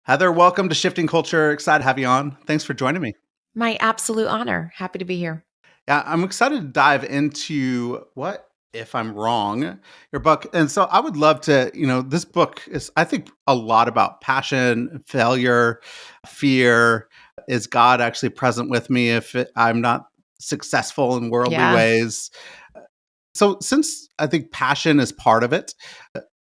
Heather, welcome to Shifting Culture. Excited to have you on. Thanks for joining me. My absolute honor. Happy to be here. Yeah, I'm excited to dive into What If I'm Wrong, your book. And so I would love to, this book is, I think, a lot about passion, failure, fear. Is God actually present with me if I'm not successful in worldly Yeah. ways? So, since I think passion is part of it,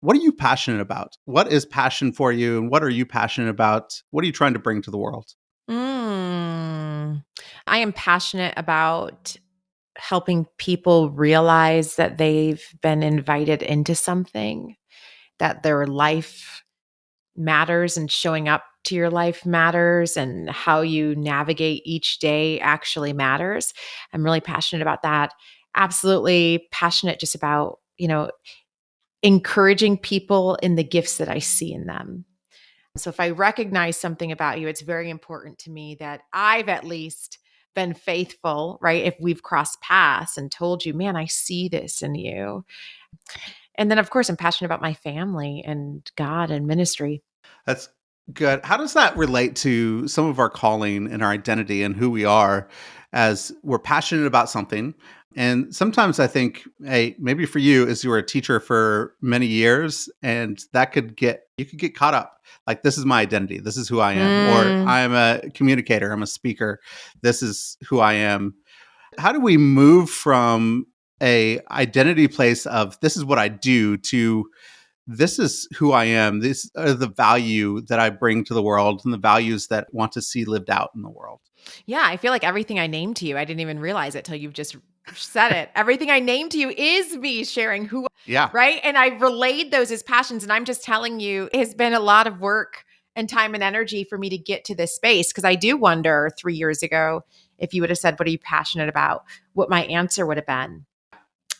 what are you passionate about? What is passion for you? And what are you passionate about? What are you trying to bring to the world? Mm. I am passionate about helping people realize that they've been invited into something, that their life matters and showing up to your life matters and how you navigate each day actually matters. I'm really passionate about that. Absolutely passionate just about, encouraging people in the gifts that I see in them. So if I recognize something about you, it's very important to me that I've at least been faithful, right? If we've crossed paths and told you, man, I see this in you. And then, of course, I'm passionate about my family and God and ministry. That's good. How does that relate to some of our calling and our identity and who we are as we're passionate about something? And sometimes I think, hey, maybe for you, as you were a teacher for many years, and you could get caught up. Like, this is my identity. This is who I am. Or Mm, I'm a communicator. I'm a speaker. This is who I am. How do we move from a identity place of this is what I do to this is who I am. These are the value that I bring to the world and the values that want to see lived out in the world. yeah, I feel like everything I named to you, I didn't even realize it till you've just said it. Everything I named to you is me sharing who, Yeah. right? And I relayed those as passions. And I'm just telling you, it has been a lot of work and time and energy for me to get to this space. Cause I do wonder 3 years ago, if you would have said, what are you passionate about? What my answer would have been.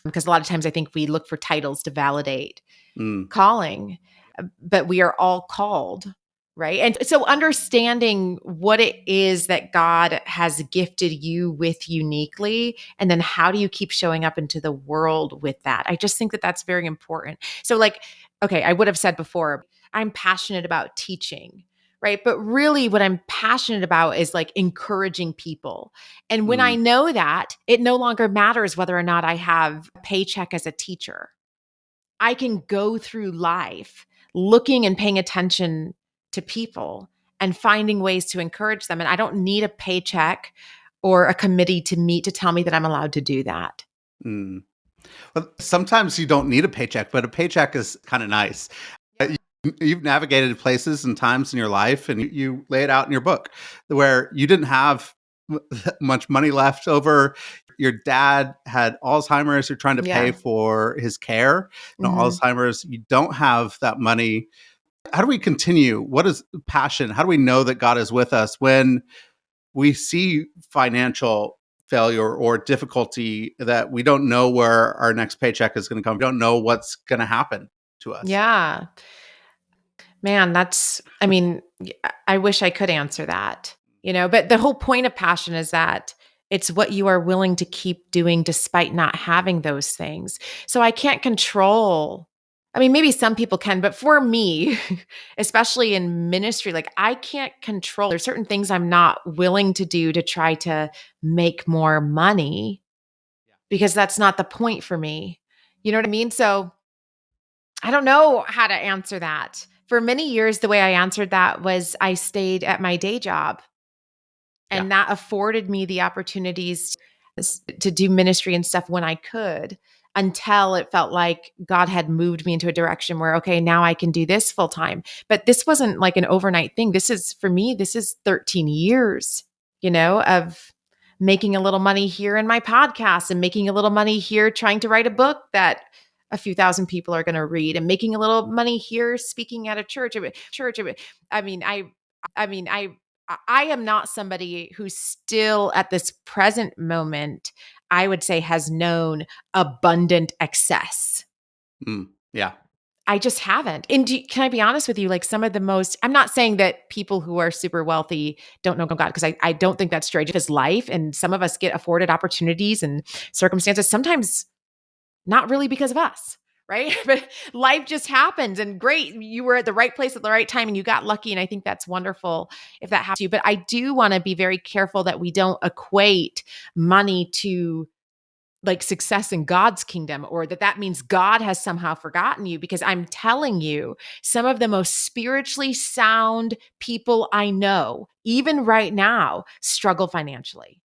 Because a lot of times I think we look for titles to validate Mm, calling, but we are all called, right? And so understanding what it is that God has gifted you with uniquely, and then how do you keep showing up into the world with that? I just think that that's very important. So, like, okay, I would have said before, I'm passionate about teaching. Right. But really, what I'm passionate about is like encouraging people. And when I mm, know that, it no longer matters whether or not I have a paycheck as a teacher. I can go through life looking and paying attention to people and finding ways to encourage them. And I don't need a paycheck or a committee to meet to tell me that I'm allowed to do that. mm. Well, sometimes you don't need a paycheck, but a paycheck is kind of nice. Yeah. You've navigated places and times in your life, and you lay it out in your book where you didn't have much money left over. Your dad had Alzheimer's. You're trying to pay Yeah. for his care. Hmm. Alzheimer's. You don't have that money. How do we continue? What is passion? How do we know that God is with us when we see financial failure or difficulty that we don't know where our next paycheck is going to come? We don't know what's going to happen to us. Yeah. Man, I mean, I wish I could answer that, but the whole point of passion is that it's what you are willing to keep doing despite not having those things. So I can't control. I mean, maybe some people can, but for me, especially in ministry, like I can't control. There's certain things I'm not willing to do to try to make more money because that's not the point for me. You know what I mean? So I don't know how to answer that. For many years, the way I answered that was I stayed at my day job, Yeah. and that afforded me the opportunities to do ministry and stuff when I could, until it felt like God had moved me into a direction where, okay, now I can do this full time. But this wasn't like an overnight thing. This is, for me, this is 13 years, of making a little money here in my podcast and making a little money here trying to write a book that a few thousand people are going to read, and making a little money here speaking at a church. I mean, I am not somebody who still at this present moment, I would say, has known abundant excess. Mm, yeah. I just haven't. And can I be honest with you? Like some of the most, I'm not saying that people who are super wealthy don't know God, because I don't think that's true. Just life. And some of us get afforded opportunities and circumstances, sometimes not really because of us. right? But life just happens, and great, you were at the right place at the right time and you got lucky. And I think that's wonderful if that happens to you. But I do want to be very careful that we don't equate money to like success in God's kingdom, or that means God has somehow forgotten you, because I'm telling you, some of the most spiritually sound people I know, even right now, struggle financially.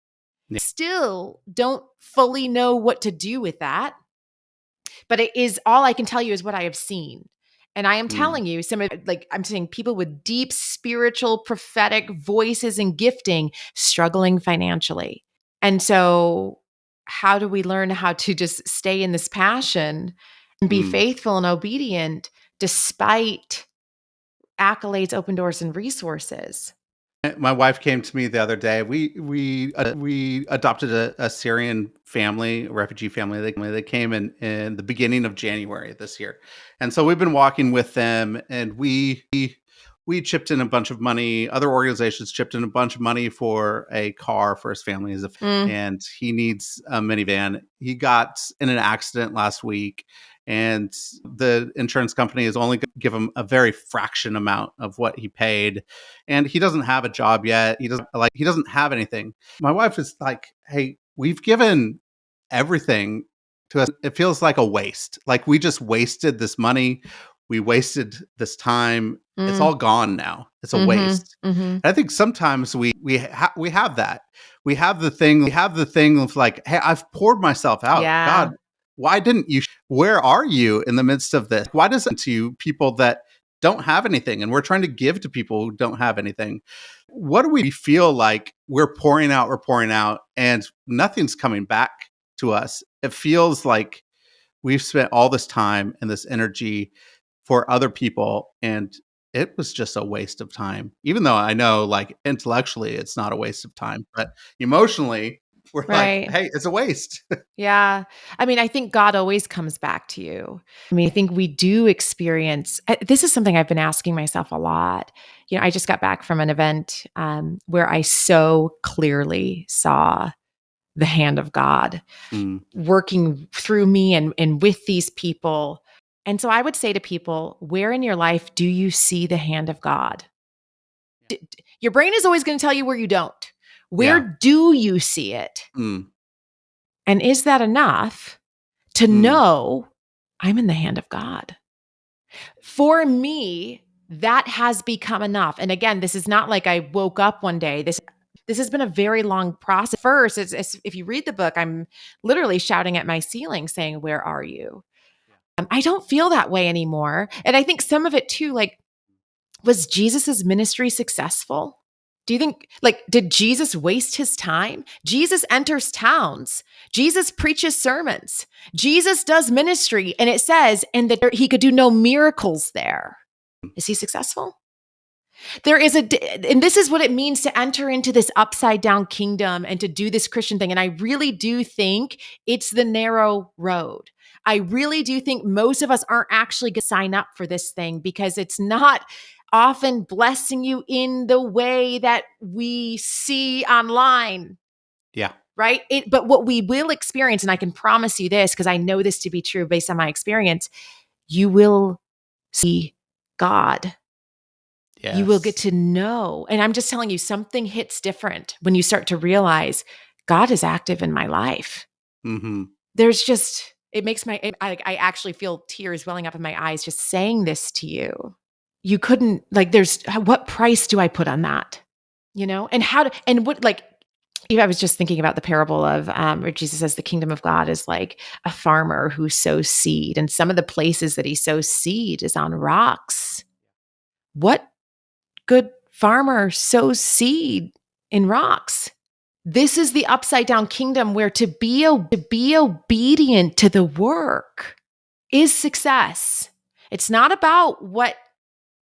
Yeah. Still don't fully know what to do with that. But it is, all I can tell you is what I have seen. And I am Mm. telling you, some of, like, I'm saying people with deep spiritual, prophetic voices and gifting struggling financially. And so, how do we learn how to just stay in this passion and be Mm. faithful and obedient despite accolades, open doors, and resources? My wife came to me the other day. We adopted a Syrian family, a refugee family. They came in the beginning of January this year, and so we've been walking with them. And we chipped in a bunch of money. Other organizations chipped in a bunch of money for a car for his family, Mm, and he needs a minivan. He got in an accident last week, and the insurance company is only going to give him a very fraction amount of what he paid, and he doesn't have a job yet. He doesn't have anything. My wife is like, "Hey, we've given everything to us. It feels like a waste. Like we just wasted this money. We wasted this time. It's mm, all gone now. It's a mm-hmm, waste." mm-hmm. And I think sometimes we have that. We have the thing of like, "Hey, I've poured myself out. Yeah, God, why didn't you? Where are you in the midst of this? Why does it to people that don't have anything, and we're trying to give to people who don't have anything? What do we feel like we're pouring out, and nothing's coming back to us? It feels like we've spent all this time and this energy for other people, and it was just a waste of time. Even though I know, like, intellectually, it's not a waste of time, but emotionally, we're like, right. "Hey, it's a waste." Yeah. I mean, I think God always comes back to you. I mean, I think we do experience this is something I've been asking myself a lot. You know, I just got back from an event where I so clearly saw the hand of God Mm, working through me and with these people. And so I would say to people, where in your life do you see the hand of God? Your brain is always going to tell you where you don't. Where yeah. do you see it? Mm, And is that enough to mm, know I'm in the hand of God? For me, that has become enough. And again, this is not like I woke up one day. This has been a very long process. First, if you read the book, I'm literally shouting at my ceiling saying, "Where are you?" I don't feel that way anymore. And I think some of it too, like, was Jesus's ministry successful? Do you think, like, did Jesus waste his time? Jesus enters towns. Jesus preaches sermons. Jesus does ministry. And it says, and that he could do no miracles there. Is he successful? There is and this is what it means to enter into this upside down kingdom and to do this Christian thing. And I really do think it's the narrow road. I really do think most of us aren't actually going to sign up for this thing because it's not often blessing you in the way that we see online, yeah. right? But what we will experience, and I can promise you this because I know this to be true based on my experience, you will see God. You will get Yes. to know. And I'm just telling you, something hits different when you start to realize God is active in my life. Mhm. There's just, it makes I actually feel tears welling up in my eyes just saying this to you. You couldn't, like, what price do I put on that? You know? And and what, like, I was just thinking about the parable of where Jesus says the kingdom of God is like a farmer who sows seed. And some of the places that he sows seed is on rocks. What good farmer sows seed in rocks? This is the upside down kingdom where to be obedient to the work is success. It's not about what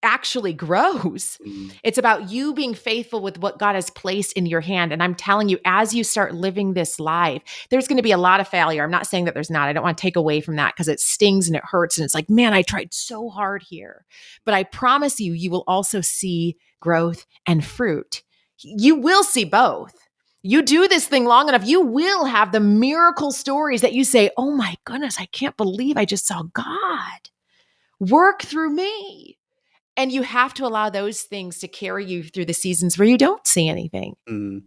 actually grows. Mm. It's about you being faithful with what God has placed in your hand. And I'm telling you, as you start living this life, there's going to be a lot of failure. I'm not saying that there's not. I don't want to take away from that because it stings and it hurts. And it's like, man, I tried so hard here. But I promise you, you will also see growth and fruit. You will see both. You do this thing long enough, you will have the miracle stories that you say, oh my goodness, I can't believe I just saw God work through me. And you have to allow those things to carry you through the seasons where you don't see anything. Mm.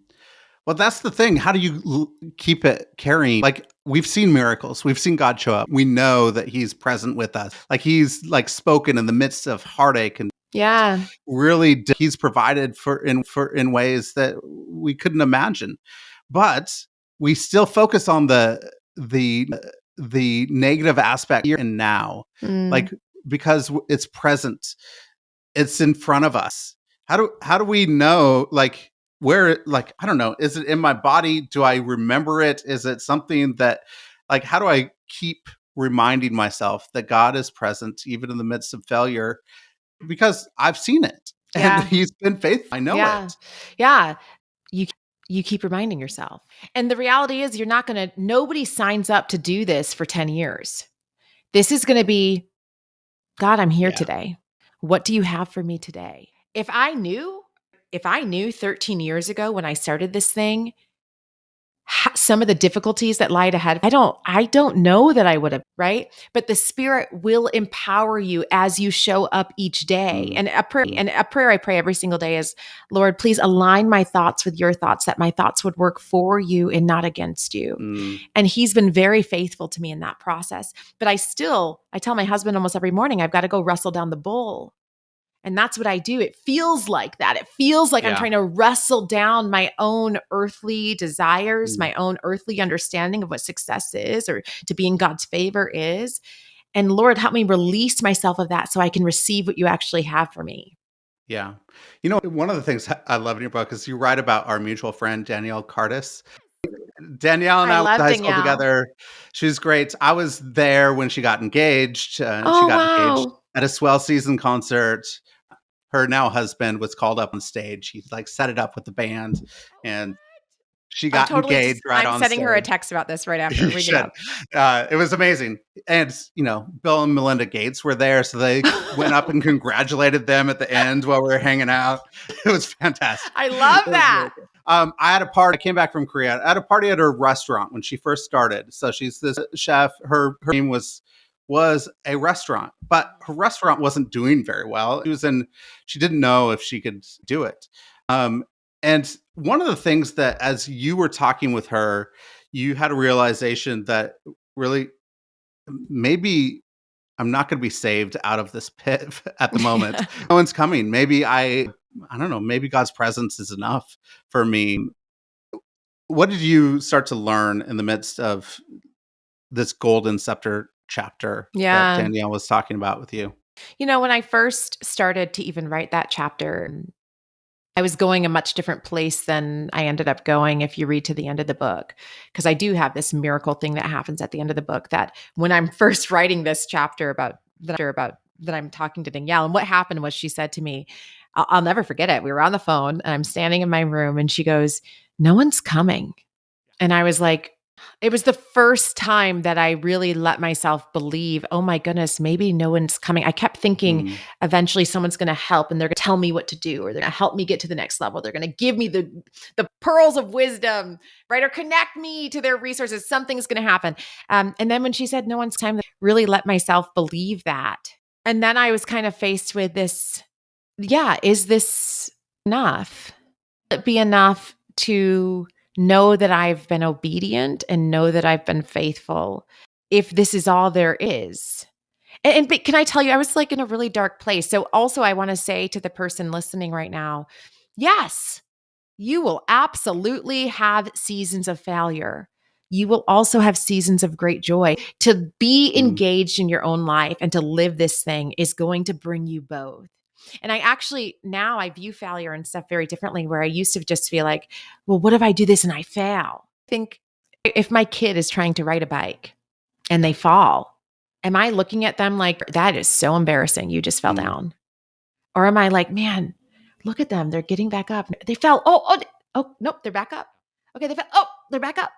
Well, that's the thing. How do you keep it carrying? Like, we've seen miracles. We've seen God show up. We know that he's present with us. Like, he's like spoken in the midst of heartache, and Yeah. really he's provided in ways that we couldn't imagine. But we still focus on the negative aspect here and now. Mm. Like, because it's present, it's in front of us. How do we know, like, where, like, I don't know, is it in my body? Do I remember it? Is it something that, like, how do I keep reminding myself that God is present even in the midst of failure, because I've seen it and Yeah. he's been faithful. I know Yeah. it. Yeah. You you keep reminding yourself. And the reality is nobody signs up to do this for 10 years. This is going to be, God, I'm here Yeah. today. What do you have for me today? If I knew 13 years ago when I started this thing, some of the difficulties that lied ahead, I don't know that I would have, right? But the Spirit will empower you as you show up each day. Mm, And a prayer I pray every single day is, Lord, please align my thoughts with your thoughts, that my thoughts would work for you and not against you. mm, And he's been very faithful to me in that process. But I tell my husband almost every morning, I've got to go wrestle down the bull. And that's what I do. It feels like that. It feels like I'm yeah. trying to wrestle down my own earthly desires, Mm, my own earthly understanding of what success is or to be in God's favor is. And Lord, help me release myself of that so I can receive what you actually have for me. yeah. One of the things I love in your book is you write about our mutual friend, Danielle Cardis. Danielle and I I went to love high school Danielle. together. She's great. I was there when she got engaged. She Oh, got engaged wow. at a Swell Season concert. Her now husband was called up on stage. He, like, set it up with the band, and she got engaged right I'm on sending her a stage. text about this right after You we get should. up. It was amazing. And, Bill and Melinda Gates were there, so they went up and congratulated them at the end while we were hanging out. It was fantastic. I It love was really that. cool. I had a party. I came back from Korea. I had a party at her restaurant when she first started. So she's this chef. Her name was a restaurant, but her restaurant wasn't doing very well. She didn't know if she could do it. Um, and one of the things that, as you were talking with her, you had a realization that, really, maybe I'm not going to be saved out of this pit at the moment. Yeah. No one's coming. Maybe I don't know, maybe God's presence is enough for me. What did you start to learn in the midst of this golden scepter chapter that Yeah. Danielle was talking about with you? When I first started to even write that chapter, I was going a much different place than I ended up going if you read to the end of the book. Because I do have this miracle thing that happens at the end of the book, that when I'm first writing this chapter about that I'm talking to Danielle. And what happened was, she said to me, I'll never forget it. We were on the phone and I'm standing in my room and she goes, no one's coming. And I was like, it was the first time that I really let myself believe, oh my goodness, maybe no one's coming. I kept thinking Mm, eventually someone's going to help and they're going to tell me what to do, or they're going to help me get to the next level. They're going to give me the pearls of wisdom, right? Or connect me to their resources. Something's going to happen. And then when she said no one's time, I really let myself believe that. And then I was kind of faced with this, yeah, is this enough? Will it be enough to know that I've been obedient and know that I've been faithful, if this is all there is? But can I tell you, I was like in a really dark place. So also, I want to say to the person listening right now, yes, you will absolutely have seasons of failure. You will also have seasons of great joy. To be mm, engaged in your own life and to live this thing is going to bring you both. And I actually, now I view failure and stuff very differently, where I used to just feel like, well, what if I do this and I fail? I think if my kid is trying to ride a bike and they fall, am I looking at them like, that is so embarrassing, you just fell mm, down? Or am I like, man, look at them. They're getting back up. They fell. Oh, nope, they're back up. Okay, they fell. Oh, they're back up.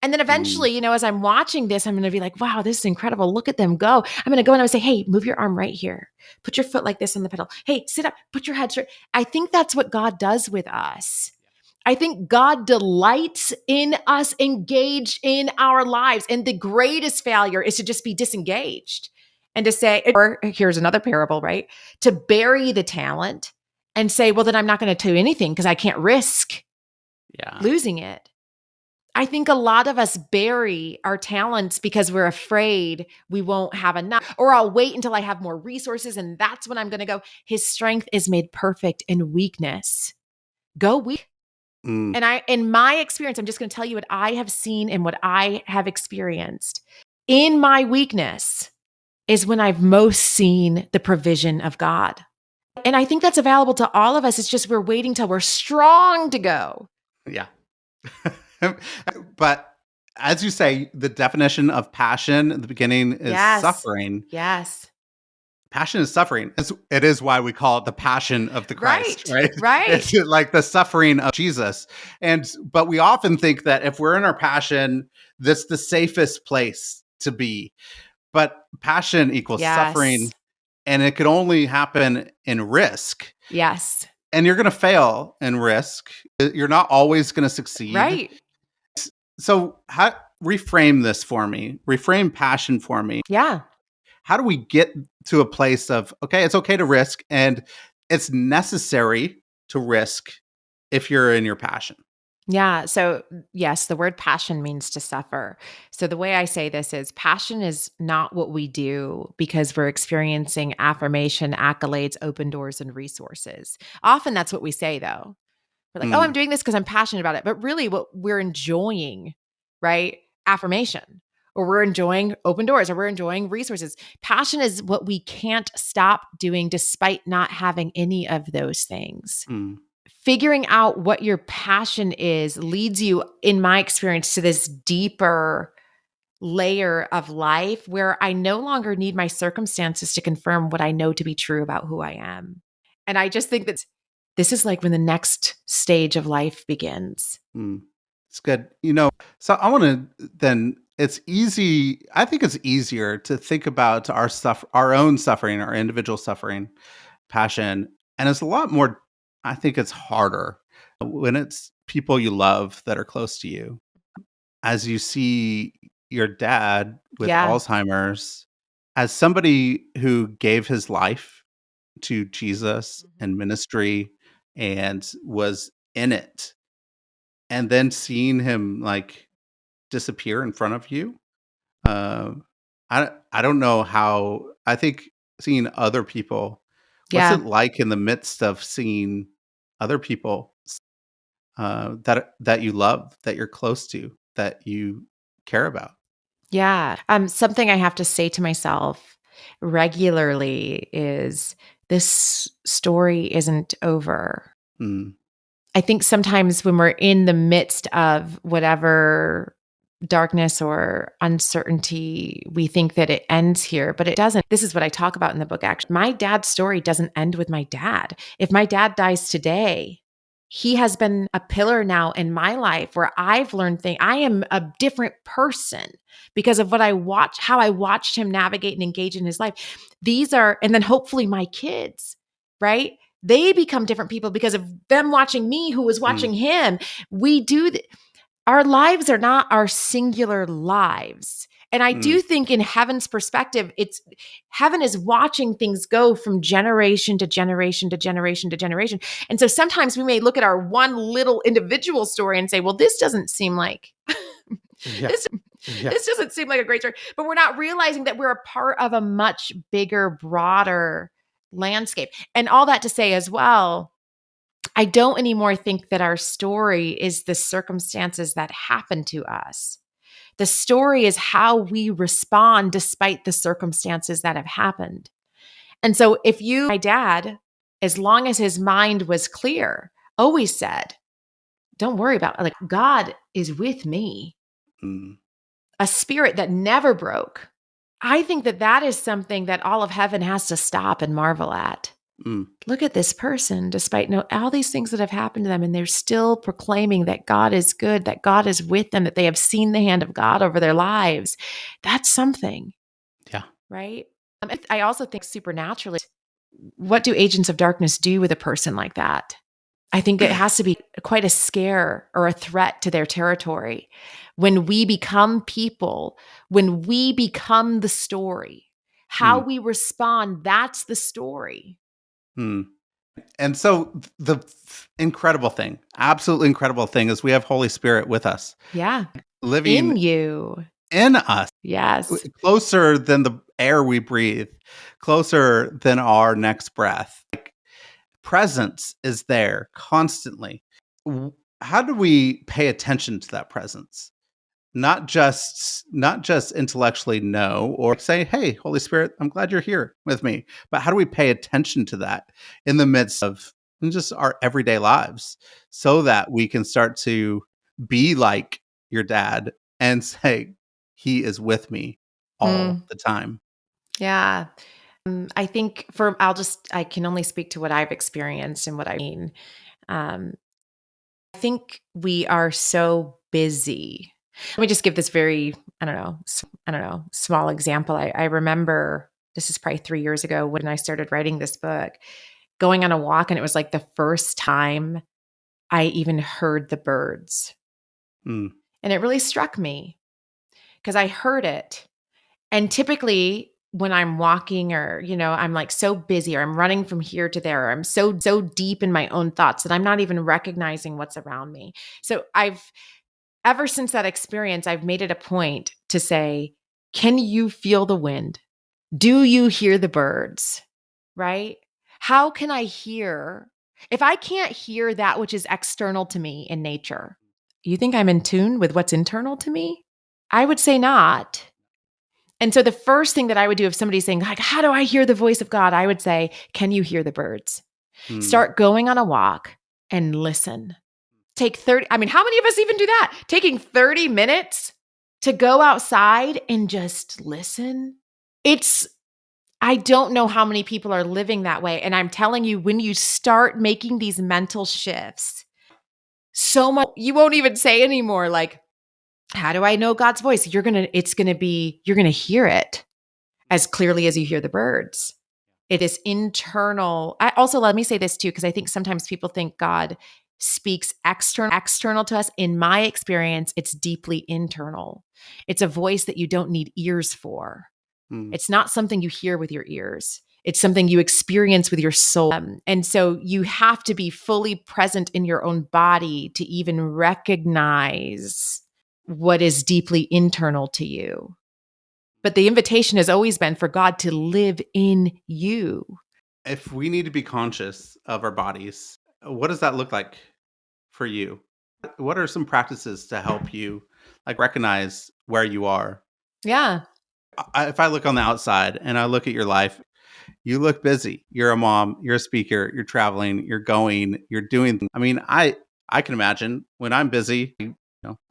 And then mm, eventually, as I'm watching this, I'm going to be like, wow, this is incredible. Look at them go. I'm going to go and I would say, hey, move your arm right here. Put your foot like this on the pedal. Hey, sit up. Put your head straight. I think that's what God does with us. I think God delights in us engaged in our lives. And the greatest failure is to just be disengaged and to say, or here's another parable, right? To bury the talent and say, well, then I'm not going to do anything because I can't risk Yeah. losing it. I think a lot of us bury our talents because we're afraid we won't have enough, or I'll wait until I have more resources and that's when I'm going to go. His strength is made perfect in weakness. Go weak. Mm, And in my experience, I'm just going to tell you what I have seen and what I have experienced. In my weakness is when I've most seen the provision of God. And I think that's available to all of us. It's just we're waiting till we're strong to go. yeah. But as you say, the definition of passion at the beginning is Yes. suffering. Yes. Passion is suffering. It is why we call it the passion of the Christ, Right. right? Right. It's like the suffering of Jesus. But we often think that if we're in our passion, that's the safest place to be. But passion equals suffering, Yes. and it could only happen in risk. Yes. And you're going to fail in risk. You're not always going to succeed. Right. So, how reframe this for me? Reframe passion for me. Yeah. How do we get to a place of, okay, it's okay to risk and it's necessary to risk if you're in your passion? Yeah. So, yes, the word passion means to suffer. So, the way I say this is passion is not what we do because we're experiencing affirmation, accolades, open doors, and resources. Often that's what we say, though. We're like, oh, I'm Mm, doing this because I'm passionate about it. But really, what we're enjoying, right? Affirmation, or we're enjoying open doors, or we're enjoying resources. Passion is what we can't stop doing despite not having any of those things. mm, Figuring out what your passion is leads you, in my experience, to this deeper layer of life where I no longer need my circumstances to confirm what I know to be true about who I am. And I just think that this is like when the next stage of life begins. mm. It's good. So I want to then, it's easy. I think it's easier to think about our stuff, our own suffering, our individual suffering, passion. And it's a lot more, I think it's harder when it's people you love that are close to you. As you see your dad with Yeah. Alzheimer's, as somebody who gave his life to Jesus Mhm. and ministry and was in it, and then seeing him like disappear in front of you, uh, I don't know how. I think seeing other people, what's Yeah. it like in the midst of seeing other people that you love, that you're close to, that you care about? Yeah. Something I have to say to myself regularly is this story isn't over. Mm, I think sometimes when we're in the midst of whatever darkness or uncertainty, we think that it ends here, but it doesn't. This is what I talk about in the book. Actually, my dad's story doesn't end with my dad. If my dad dies today, he has been a pillar now in my life where I've learned things. I am a different person because of what I watch, how I watched him navigate and engage in his life. These are, and then hopefully my kids, right? They become different people because of them watching me who was mm, watching him. We do our lives are not our singular lives. And I mm, do think in heaven's perspective, it's heaven is watching things go from generation to generation to generation to generation. And so sometimes we may look at our one little individual story and say, well, this doesn't seem like yeah, this yeah, this doesn't seem like a great story. But we're not realizing that we're a part of a much bigger, broader landscape. And all that to say as well, I don't anymore think that our story is the circumstances that happen to us. The story is how we respond despite the circumstances that have happened. And so, my dad, as long as his mind was clear, always said, don't worry about it. Like, God is with me, mm, a spirit that never broke. I think that that is something that all of heaven has to stop and marvel at. mm, Look at this person, despite all these things that have happened to them, and they're still proclaiming that God is good, that God is with them, that they have seen the hand of God over their lives. That's something, yeah, right? I also think supernaturally, what do agents of darkness do with a person like that? I think it has to be quite a scare or a threat to their territory when we become people, when we become the story. How Mm, we respond, that's the story. mm. And so the incredible thing, absolutely incredible thing is we have Holy Spirit with us, Yeah. living In you. in us, Yes. closer than the air we breathe, closer than our next breath. Presence is there constantly. W- How do we pay attention to that presence? Not just intellectually know or say, "Hey, Holy Spirit, I'm glad you're here with me." But how do we pay attention to that in the midst of just our everyday lives so that we can start to be like your dad and say, "He is with me all Mm, the time." yeah. I think I can only speak to what I've experienced and what I mean. Um, I think we are so busy. Let me just give this very, I don't know, small example. I remember this is probably 3 years ago when I started writing this book, going on a walk, and it was like the first time I even heard the birds. Mm, And it really struck me because I heard it. And typically, when I'm walking or, I'm like so busy or I'm running from here to there, or I'm so deep in my own thoughts that I'm not even recognizing what's around me. So I've ever since that experience, I've made it a point to say, can you feel the wind? Do you hear the birds? Right? How can I hear if I can't hear that which is external to me in nature? You think I'm in tune with what's internal to me? I would say not. And so the first thing that I would do if somebody's saying, like, how do I hear the voice of God? I would say, can you hear the birds? mm. Start going on a walk and listen. Take 30, I mean, how many of us even do that? Taking 30 minutes to go outside and just listen. It's, I don't know how many people are living that way. And I'm telling you, when you start making these mental shifts, so much, you won't even say anymore, like, how do I know God's voice? You're going to hear it as clearly as you hear the birds. It is internal. I also let me say this too, because I think sometimes people think God speaks external to us. In my experience, it's deeply internal. It's a voice that you don't need ears for. Mm. It's not something you hear with your ears. It's something you experience with your soul. And so you have to be fully present in your own body to even recognize what is deeply internal to you. But the invitation has always been for God to live in you. If we need to be conscious of our bodies, what does that look like for you? What are some practices to help you like recognize where you are? Yeah. If I look on the outside and I look at your life, you look busy. You're a mom, you're a speaker, you're traveling, you're going, you're doing. I mean, I can imagine when I'm busy,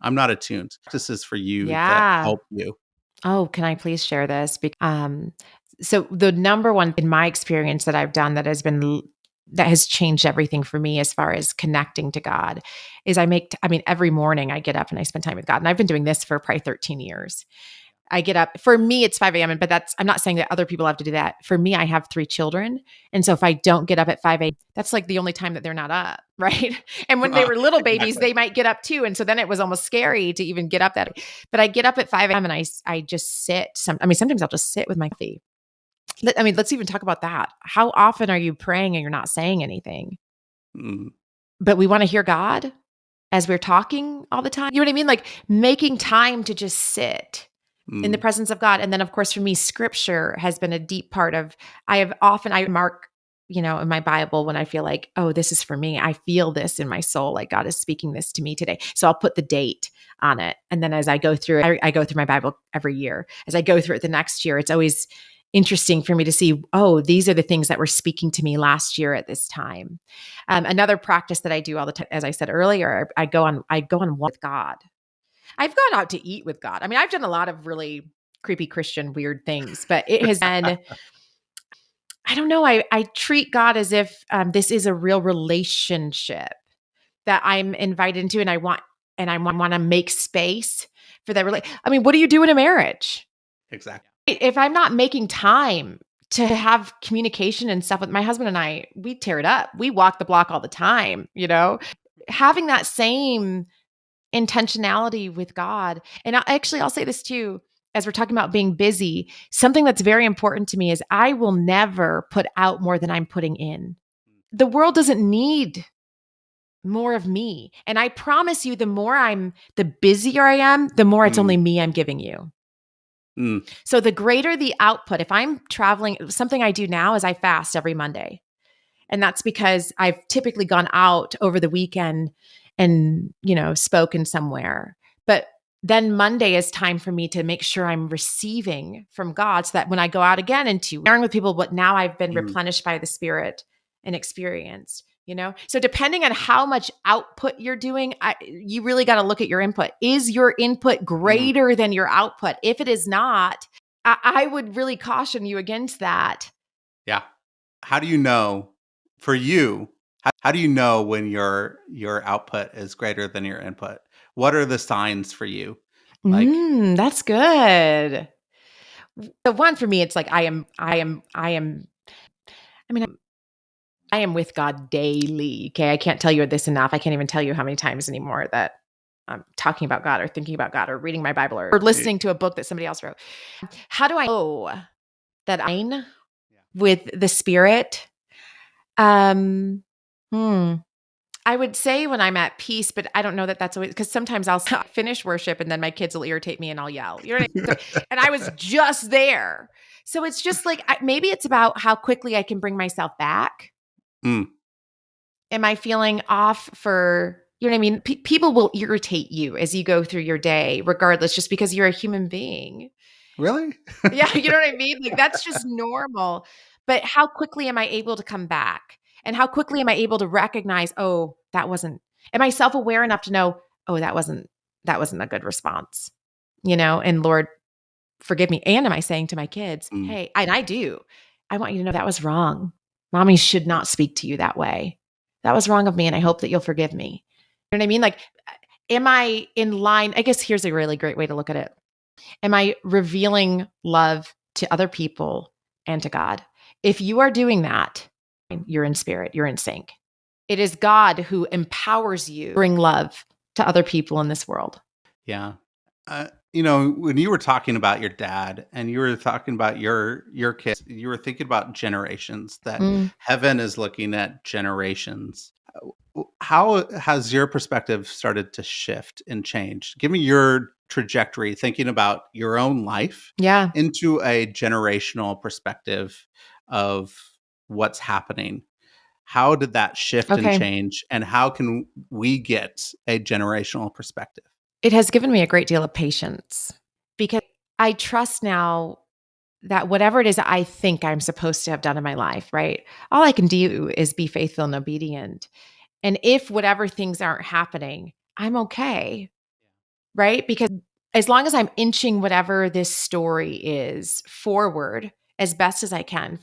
I'm not attuned. Practices for you that Yeah. help you. Oh, can I please share this? So the number one in my experience that I've done that has changed everything for me as far as connecting to God is I mean, every morning I get up and I spend time with God. And I've been doing this for probably 13 years. I get up. For me, it's 5 a.m. But I'm not saying that other people have to do that. For me, I have 3 children. And so if I don't get up at 5 a.m., that's like the only time that they're not up. Right. And when they were little babies, Exactly. they might get up too. And so then it was almost scary to even get up but I get up at 5 a.m. and I just sit. Sometimes I'll just sit with my coffee. Let's even talk about that. How often are you praying and you're not saying anything? Mm, But we want to hear God as we're talking all the time. You know what I mean? Like making time to just sit in the mm, presence of God. And then of course for me, scripture has been a deep part of I mark, in my Bible when I feel like, oh, this is for me. I feel this in my soul, like God is speaking this to me today. So I'll put the date on it. And then as I go through it, I go through my Bible every year. As I go through it the next year, it's always interesting for me to see, oh, these are the things that were speaking to me last year at this time. Another practice that I do all the time, as I said earlier, I go on walk with God. I've gone out to eat with God. I mean, I've done a lot of really creepy Christian weird things, but it has been, I don't know, I treat God as if this is a real relationship that I'm invited into and I want to make space for that. I mean, what do you do in a marriage? exactly. If I'm not making time to have communication and stuff with my husband and I, we tear it up. We walk the block all the time, having that same intentionality with God. And I'll say this too, as we're talking about being busy, something that's very important to me is I will never put out more than I'm putting in. The world doesn't need more of me. And I promise you, the busier I am, the more it's Mm, only me I'm giving you. mm, So the greater the output, if I'm traveling, something I do now is I fast every Monday. And that's because I've typically gone out over the weekend and, spoken somewhere. But then Monday is time for me to make sure I'm receiving from God so that when I go out again into sharing with people what now I've been mm, replenished by the Spirit and experienced. So depending on how much output you're doing, you really got to look at your input. Is your input mm. greater than your output? If it is not, I would really caution you against that. Yeah. How do you know for you, how do you know when your output is greater than your input? What are the signs for you? Like, That's good. The one for me, it's like I am with God daily. Okay. I can't tell you this enough. I can't even tell you how many times anymore that I'm talking about God or thinking about God or reading my Bible or eh, listening to a book that somebody else wrote. How do I know that I'm yeah. with the Spirit? Um, hmm. I would say when I'm at peace, but I don't know that that's always because sometimes I'll finish worship and then my kids will irritate me and I'll yell. You know what I mean? And I was just there. So it's just like maybe it's about how quickly I can bring myself back. Mm, Am I feeling off for, you know what I mean? People will irritate you as you go through your day, regardless, just because you're a human being. really? Yeah, you know what I mean? Like that's just normal. But how quickly am I able to come back? And how quickly am I able to recognize, oh, that wasn't, am I self-aware enough to know, oh, that wasn't a good response. And Lord, forgive me. And am I saying to my kids, Mm, hey, and I do, I want you to know that was wrong. Mommy should not speak to you that way. That was wrong of me. And I hope that you'll forgive me. You know what I mean? Like, am I in line? I guess here's a really great way to look at it. Am I revealing love to other people and to God? If you are doing that, you're in spirit, you're in sync. It is God who empowers you to bring love to other people in this world. yeah. When you were talking about your dad and you were talking about your kids, you were thinking about generations, that Mm, heaven is looking at generations. How has your perspective started to shift and change? Give me your trajectory, thinking about your own life yeah. into a generational perspective of what's happening. How did that shift and Okay. change? And how can we get a generational perspective? It has given me a great deal of patience because I trust now that whatever it is I think I'm supposed to have done in my life, right? All I can do is be faithful and obedient. And if whatever things aren't happening, I'm okay. Right? Because as long as I'm inching whatever this story is forward as best as I can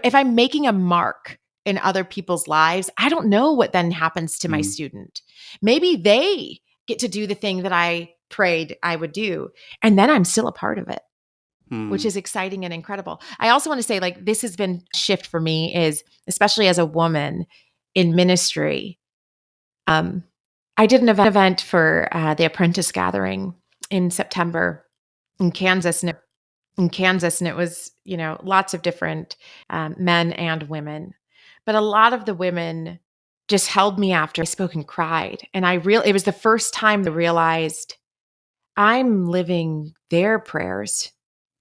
if I'm making a mark in other people's lives, I don't know what then happens to my Mm, student. Maybe they get to do the thing that I prayed I would do, and then I'm still a part of it, which mm, is exciting and incredible. I also want to say, like, this has been a shift for me, is especially as a woman in ministry. Um, I did an event for the Apprentice Gathering in September in Kansas, and it was lots of different men and women, but a lot of the women just held me after I spoke and cried, and it was the first time I realized I'm living their prayers.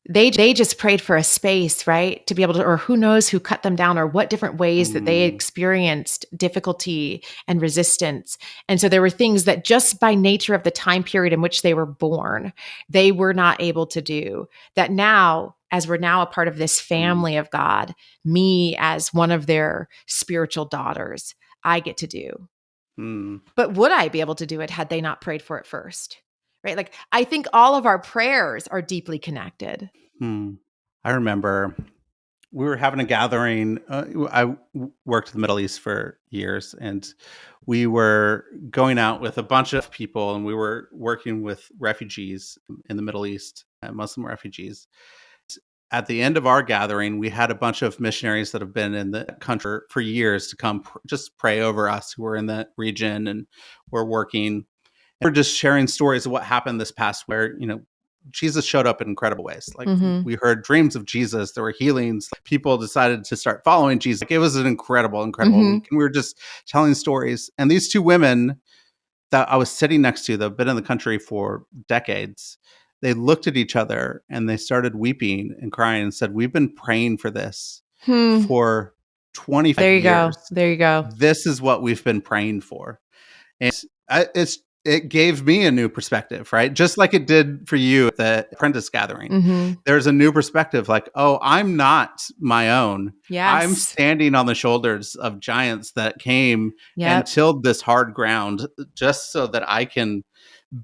They just prayed for a space, right? To be able to, or who knows who cut them down or what different ways that they mm, experienced difficulty and resistance. And so there were things that just by nature of the time period in which they were born, they were not able to do, that now, as we're now a part of this mm, family of God, me as one of their spiritual daughters, I get to do. mm, But would I be able to do it had they not prayed for it first? Right? Like, I think all of our prayers are deeply connected. mm. I remember we were having a gathering. Worked in the Middle East for years, and we were going out with a bunch of people, and we were working with refugees in the Middle East, Muslim refugees. at the end of our gathering, we had a bunch of missionaries that have been in the country for years to come just pray over us who were in the region and we're working. We're just sharing stories of what happened this past where, Jesus showed up in incredible ways. Like Mhm. we heard dreams of Jesus, there were healings, people decided to start following Jesus. Like it was an incredible, incredible Mhm. week. And we were just telling stories. And these two women that I was sitting next to that have been in the country for decades, they looked at each other and they started weeping and crying and said, "We've been praying for this Hmm. for 25 There you go. years. There you go. This is what we've been praying for." And it gave me a new perspective, right? Just like it did for you at the apprentice gathering. Mhm. There's a new perspective like, oh, I'm not my own. I'm Yes. standing on the shoulders of giants that came and Yep. tilled this hard ground just so that I can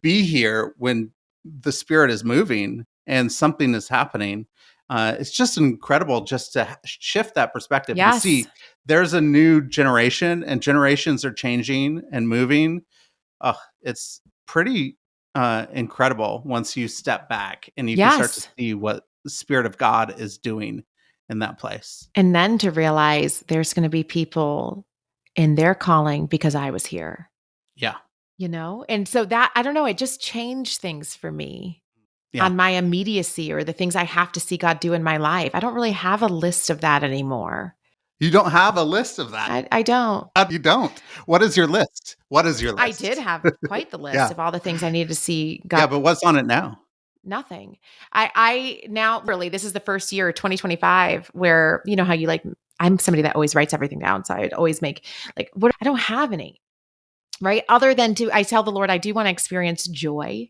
be here when the spirit is moving and something is happening. It's just incredible just to shift that perspective and Yes. see there's a new generation and generations are changing and moving. It's pretty incredible once you step back and you can start to Yes. see what the Spirit of God is doing in that place. And then to realize there's gonna be people in their calling because I was here, Yeah. you know? And so that I don't know, it just changed things for me Yeah. on my immediacy or the things I have to see God do in my life. I don't really have a list of that anymore. You don't have a list of that. I don't. You don't. What is your list? What is your I did list? have quite the list Yeah. of all the things I needed to see God. Yeah. But what's on it now? Nothing. I now really this is the first year, 2025, where you know how you like I'm somebody that always writes everything down. So I'd always make like what I don't have any, right? Other than to I tell the Lord I do want to experience joy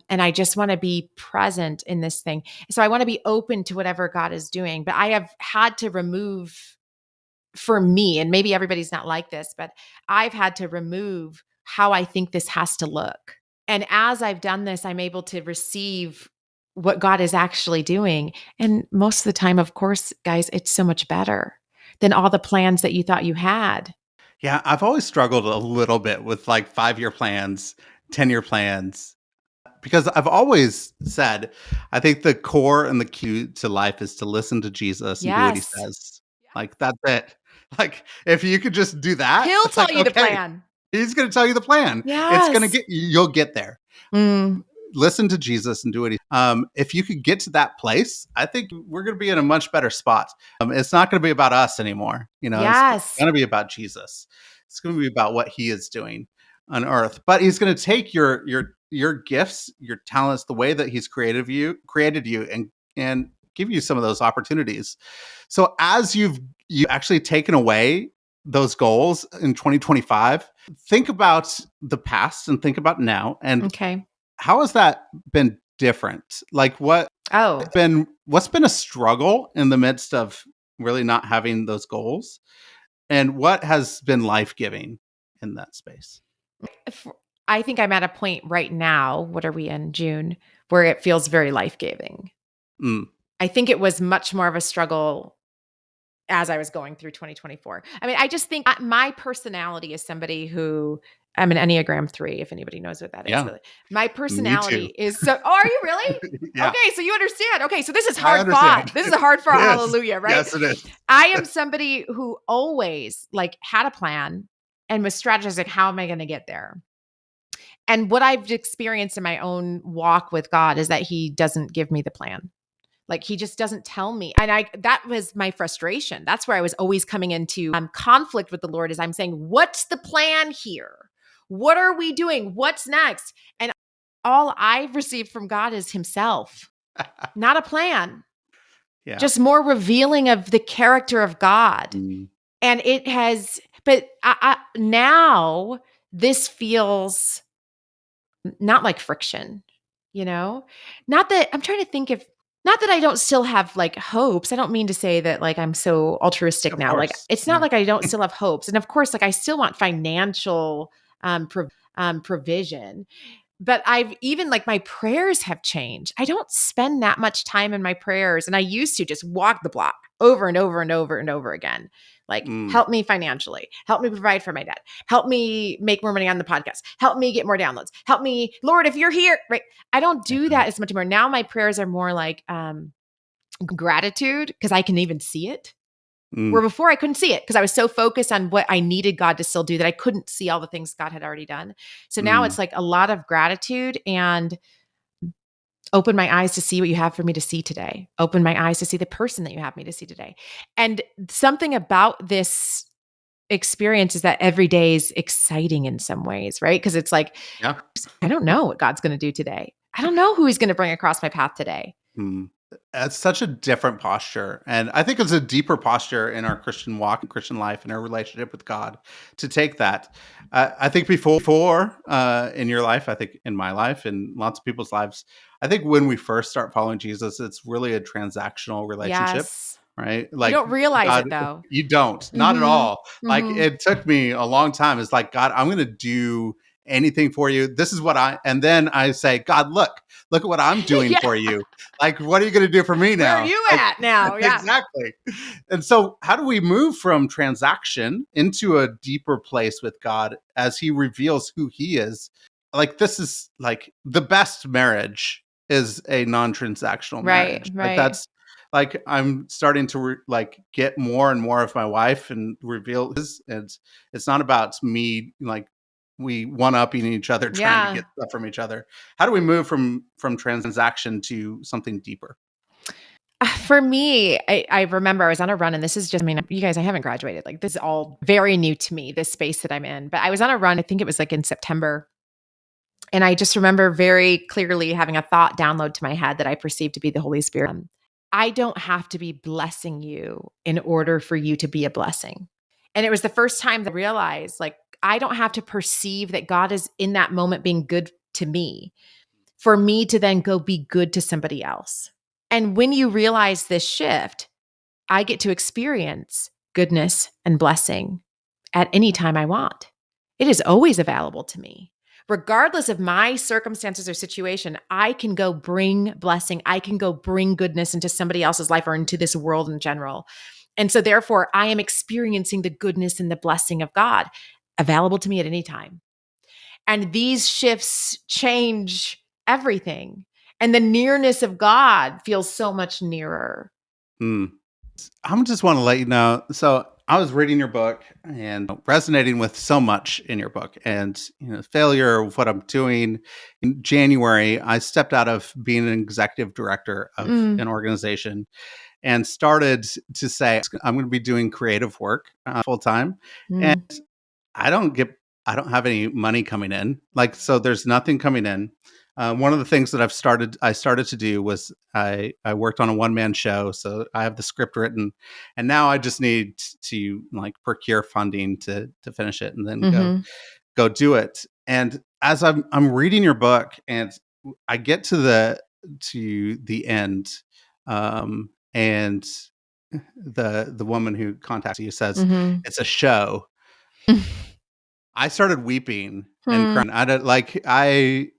and I just want to be present in this thing. So I want to be open to whatever God is doing. But I have had to remove for me, and maybe everybody's not like this, but I've had to remove how I think this has to look. And as I've done this, I'm able to receive what God is actually doing. And most of the time, of course, guys, it's so much better than all the plans that you thought you had. Yeah. I've always struggled a little bit with like 5-year plans, 10-year plans, because I've always said, I think the core and the key to life is to listen to Jesus and do what he Yes. says. Like that's it. Like if you could just do that, He'll it's tell like, you the okay, plan. he's going to tell you the plan. It's going to Yes. you'll get there. Mm, Listen to Jesus and do what he if you could get to that place, I think we're going to be in a much better spot. It's not going to be about us anymore. It's yes. going to be about Jesus. It's going to be about what he is doing on earth. But he's going to take your gifts, your talents, the way that he's created you and give you some of those opportunities. So as you actually taken away those goals in 2025, think about the past and think about now and Okay. how has that been different? Like Oh, what's been a struggle in the midst of really not having those goals? And what has been life-giving in that space? if- I think I'm at a point right now. What are we in June? Where it feels very life giving. Mm, I think it was much more of a struggle as I was going through 2024. I mean, I just think my personality is somebody who I'm an Enneagram 3, if anybody knows what that is. yeah, But my me too. personality is so, oh, are you really? Yeah, Okay, so you understand. Okay, so this is I hard understand. fought. This is a hard It fought is. hallelujah, right? Yes, it is. I am somebody who always like had a plan and was strategizing, how am I going to get there? And what I've experienced in my own walk with God is that he doesn't give me the plan. Like he just doesn't tell me. And I that was my frustration. That's where I was always coming into conflict with the Lord is I'm saying, what's the plan here? What are we doing? What's next? And all I've received from God is himself, not a plan, Yeah. just more revealing of the character of God. Mm, And it has, but now this feels not like friction, you know? Not that I'm trying to think if not that I don't still have like hopes. I don't mean to say that like I'm so altruistic of now. Like course. it's not Yeah. like I don't still have hopes. And of course, like I still want financial provision. But I've even like my prayers have changed. I don't spend that much time in my prayers. And I used to just walk the block over and over and over and over again. Like, Mm, help me financially, help me provide for my dad, help me make more money on the podcast, help me get more downloads, help me, Lord, if you're here, right? I don't do yeah. that as much anymore. Now my prayers are more like, gratitude because I can even see it. Where Mm, before I couldn't see it because I was so focused on what I needed God to still do that I couldn't see all the things God had already done. So now it's mm. like a lot of gratitude and open my eyes to see what you have for me to see today. Open my eyes to see the person that you have me to see today. And something about this experience is that every day is exciting in some ways, right? Because it's like, Yeah. I don't know what God's going to do today. I don't know who he's going to bring across my path today. Mm. That's such a different posture. And I think it's a deeper posture in our Christian walk and Christian life and our relationship with God to take that. I think before in your life, I think in my life, and lots of people's lives, I think when we first start following Jesus, it's really a transactional relationship, Yes. right? You Like, don't realize God, it though. you don't, not at Mhm. all. Like, Mhm. it took me a long time. It's like, God, I'm going to do anything for you. This is what and then I say, God, look at what I'm doing Yeah. for you. Like, what are you going to do for me Where are now? you Like, at now? Yeah. exactly. And so, how do we move from transaction into a deeper place with God as He reveals who He is? Like, this is like the best marriage is a non-transactional Right, marriage. Like, right. that's like I'm starting to like get more and more of my wife and reveal his. And it's not about me like we one upping each other, trying to Yeah. get stuff from each other. How do we move from transaction to something deeper? For me, I remember I was on a run, and this is just, I mean, you guys, I haven't graduated. Like, this is all very new to me, this space that I'm in. But I was on a run, I think it was like in September. And I just remember very clearly having a thought download to my head that I perceived to be the Holy Spirit. I don't have to be blessing you in order for you to be a blessing. And it was the first time that I realized, like, I don't have to perceive that God is in that moment being good to me for me to then go be good to somebody else. And when you realize this shift, I get to experience goodness and blessing at any time I want. It is always available to me. Regardless of my circumstances or situation, I can go bring blessing. I can go bring goodness into somebody else's life or into this world in general. And so, therefore, I am experiencing the goodness and the blessing of God available to me at any time. And these shifts change everything. And the nearness of God feels so much nearer. Hmm. I just want to let you know. So I was reading your book and resonating with so much in your book, and failure of what I'm doing. In January, I stepped out of being an executive director of Mm, an organization and started to say I'm going to be doing creative work full time, and mm, I don't get I don't have any money coming in. Like, so there's nothing coming in. One of the things that I started to do was I worked on a one man show, so I have the script written, and now I just need to like procure funding to finish it and then mhm, go do it. And as I'm reading your book, and I get to the end, and the woman who contacts you says mhm. it's a show. I started weeping and Hmm, crying. I don't like I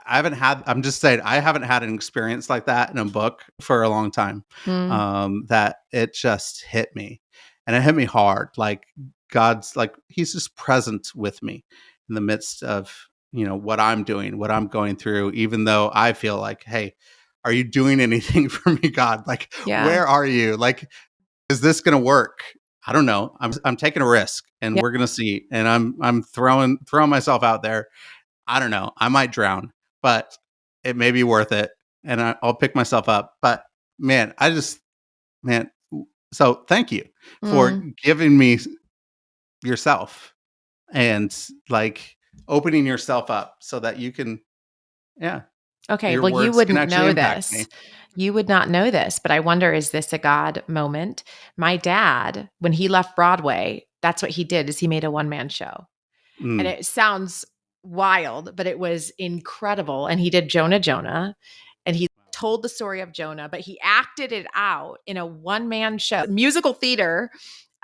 haven't had I'm just saying I haven't had an experience like that in a book for a long time. hmm. That it just hit me. And it hit me hard. Like God's like he's just present with me in the midst of, what I'm doing, what I'm going through, even though I feel like, hey, are you doing anything for me, God? Like, Yeah, where are you? Like, is this going to work? I don't know. I'm taking a risk, and yeah. we're gonna see. And I'm throwing myself out there. I don't know. I might drown, but it may be worth it, and I'll pick myself up. But man, man. So thank you for Mm. giving me yourself and like opening yourself up so that you can, yeah, Okay, your well, you words can wouldn't actually know impact this. me. You would not know this, but I wonder, is this a God moment? My dad, when he left Broadway, that's what he did is he made a one-man show. And Mm, it sounds wild, but it was incredible. And he did Jonah Jonah, and he told the story of Jonah, but he acted it out in a one-man show, musical theater.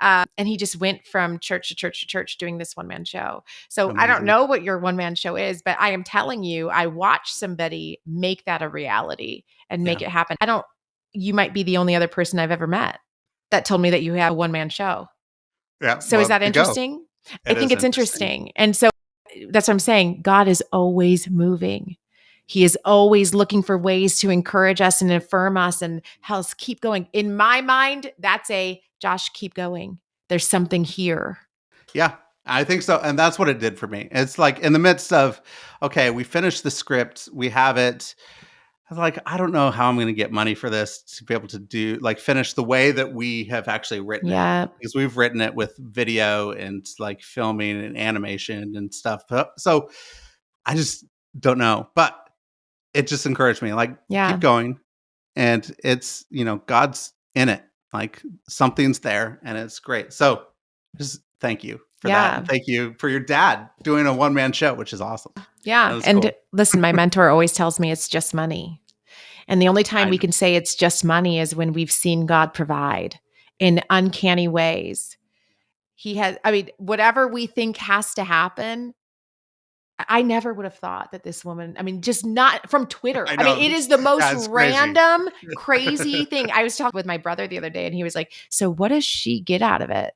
And he just went from church to church to church doing this one man show. So I don't amazing. know what your one man show is, but I am telling you, I watched somebody make that a reality and make Yeah, it happen. You might be the only other person I've ever met that told me that you have a one man show. yeah. So is Well, that there you go. interesting? I It think is it's interesting. interesting. And so that's what I'm saying. God is always moving. He is always looking for ways to encourage us and affirm us and help us keep going. In my mind, that's a Josh, keep going. There's something here. Yeah, I think so, and that's what it did for me. It's like in the midst of, okay, we finished the script, we have it. I was like, I don't know how I'm going to get money for this to be able to do like finish the way that we have actually written it, Yeah. because we've written it with video and like filming and animation and stuff. So I just don't know, but it just encouraged me, like, keep Yeah. going, and it's God's in it, like something's there, and it's great. So just thank you for that, and Yeah. thank you for your dad doing a one man show, which is awesome. That Yeah. was And cool. listen, my mentor always tells me it's just money. And the only time I we know. can say it's just money is when we've seen God provide in uncanny ways. He has, I mean, whatever we think has to happen, I never would have thought that this woman, I mean, just not from Twitter. I I mean, know. it is the most Yeah, it's crazy. random, crazy thing. I was talking with my brother the other day and he was like, "So what does she get out of it?"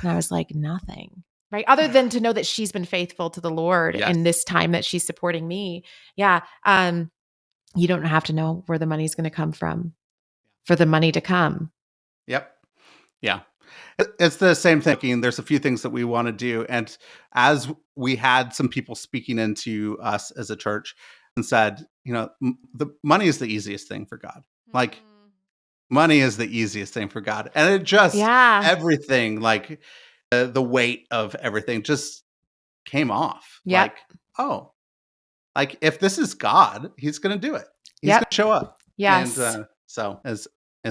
And I was like, "Nothing." Right? Other than to know that she's been faithful to the Lord Yes. and this time that she's supporting me. Yeah. You don't have to know where the money's going to come from for the money to come. Yep. Yeah. It's the same thing. There's a few things that we want to do. And as we had some people speaking into us as a church and said, the money is the easiest thing for God. Like, money is the easiest thing for God. And it just, Yeah. everything, like the weight of everything just came off. Yep. Like, oh, like if this is God, he's going to do it. He's going Yep. to show up. And Yes. so it's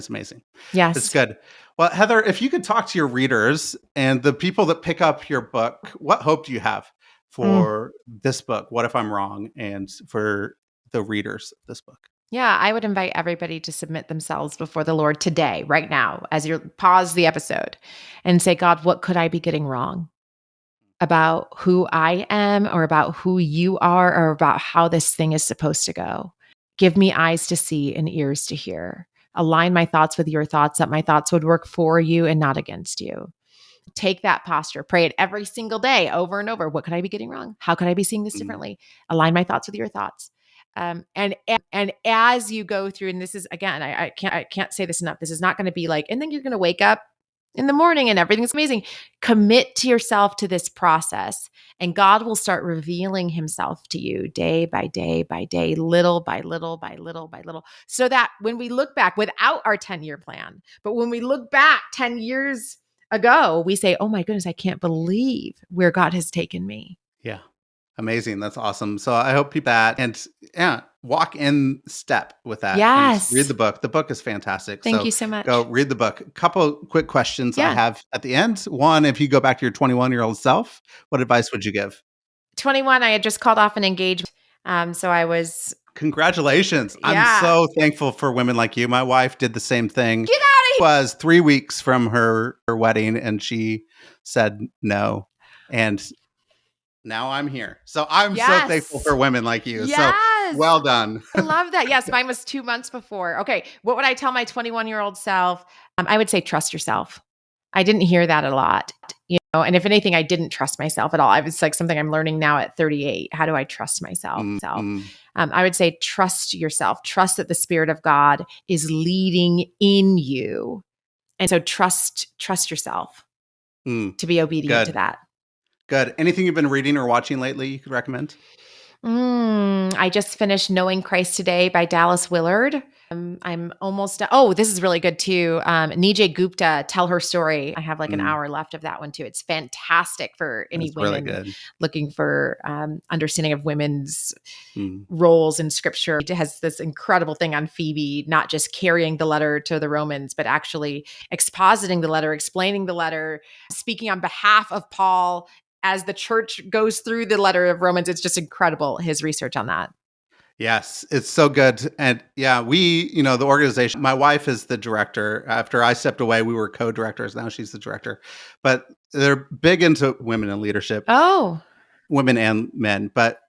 amazing. It's Yes. good. Well, Heather, if you could talk to your readers and the people that pick up your book, what hope do you have Mm. for this book? What if I'm wrong? And for the readers of this book? Yeah, I would invite everybody to submit themselves before the Lord today, right now, as you pause the episode and say, God, what could I be getting wrong about who I am or about who you are or about how this thing is supposed to go? Give me eyes to see and ears to hear. Align my thoughts with your thoughts, that my thoughts would work for you and not against you. Take that posture, pray it every single day over and over. What could I be getting wrong? How could I be seeing this Mm, differently? Align my thoughts with your thoughts. And as you go through, and this is again, I can't say this enough. This is not going to be like, and then you're going to wake up in the morning and everything's amazing. Commit to yourself to this process, and God will start revealing Himself to you day by day by day, little by little by little by little, so that when we look back without our 10-year plan, but when we look back 10 years ago, we say, oh my goodness, I can't believe where God has taken me. yeah. Amazing. That's awesome. So I hope people that and yeah, walk in step with that and read Yes. the book. The book is fantastic. Thank So you so go much. read the book. A couple quick questions I Yeah. have at the end. One, if you go back to your 21-year-old self, what advice would you give? 21, I had just called off an engagement. So I was, Congratulations. I'm yeah. so thankful for women like you. My wife did the same thing. Get out of Was 3 weeks from her wedding and she said no. And now I'm here. So I'm here. so thankful Yes. for women like you. So Yes. well done. I love that. Yes, mine was 2 months before. Okay. What would I tell my 21-year-old self? I would say trust yourself. I didn't hear that a lot, and if anything, I didn't trust myself at all. It's like something I'm learning now at 38. How do I trust myself? Mm, mm, I would say trust yourself. Trust that the Spirit of God is leading in you, and so trust yourself mm. to be obedient to Good. that. Good. Anything you've been reading or watching lately you could recommend? I just finished Knowing Christ Today by Dallas Willard. I'm almost done. Oh, this is really good too. Nijay Gupta, Tell Her Story. I have like an Mm, hour left of that one too. It's fantastic for any that's really women good. looking for understanding of women's Mm, roles in scripture. It has this incredible thing on Phoebe, not just carrying the letter to the Romans, but actually expositing the letter, explaining the letter, speaking on behalf of Paul as the church goes through the letter of Romans. It's just incredible, his research on that. yes, it's so good. And yeah, the organization, my wife is the director. After I stepped away, we were co-directors. Now she's the director. But they're big into women in leadership, Oh, women and men. But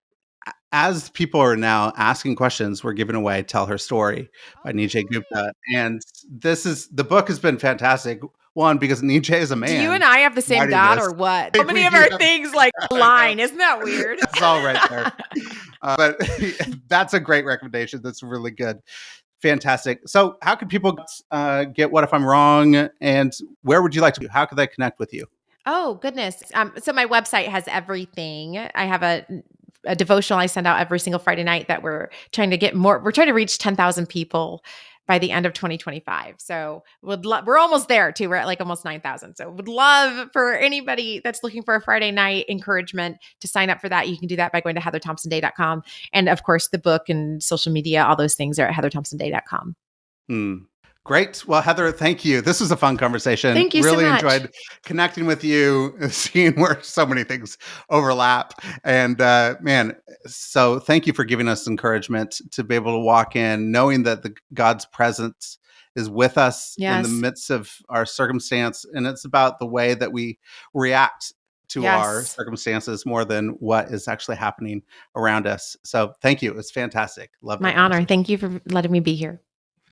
as people are now asking questions, we're giving away Tell Her Story by oh, Nijay great. Gupta. And the book has been fantastic. One, because Nijay is a Do you and man I have the same writing God this. or what? So We many of do our have, things like I know. align. Isn't that weird? It's all right there. But that's a great recommendation. That's really good. Fantastic. So, how can people get What If I'm Wrong? And where would you like to? How could they connect with you? Oh, goodness. So my website has everything. I have a devotional I send out every single Friday night that we're trying to reach 10,000 people by the end of 2025. So we're almost there too. We're at like almost 9,000. So would love for anybody that's looking for a Friday night encouragement to sign up for that. You can do that by going to heatherthompsonday.com. And of course, the book and social media, all those things are at heatherthompsonday.com. Hmm. Great. Well, Heather, thank you. This was a fun conversation. Thank you so Really much. enjoyed connecting with you, seeing where so many things overlap. And man, so thank you for giving us encouragement to be able to walk in, knowing that God's presence is with us in the Yes. midst of our circumstance. And it's about the way that we react to our Yes. circumstances more than what is actually happening around us. So thank you. It's fantastic. Love My our honor. conversation. Thank you for letting me be here.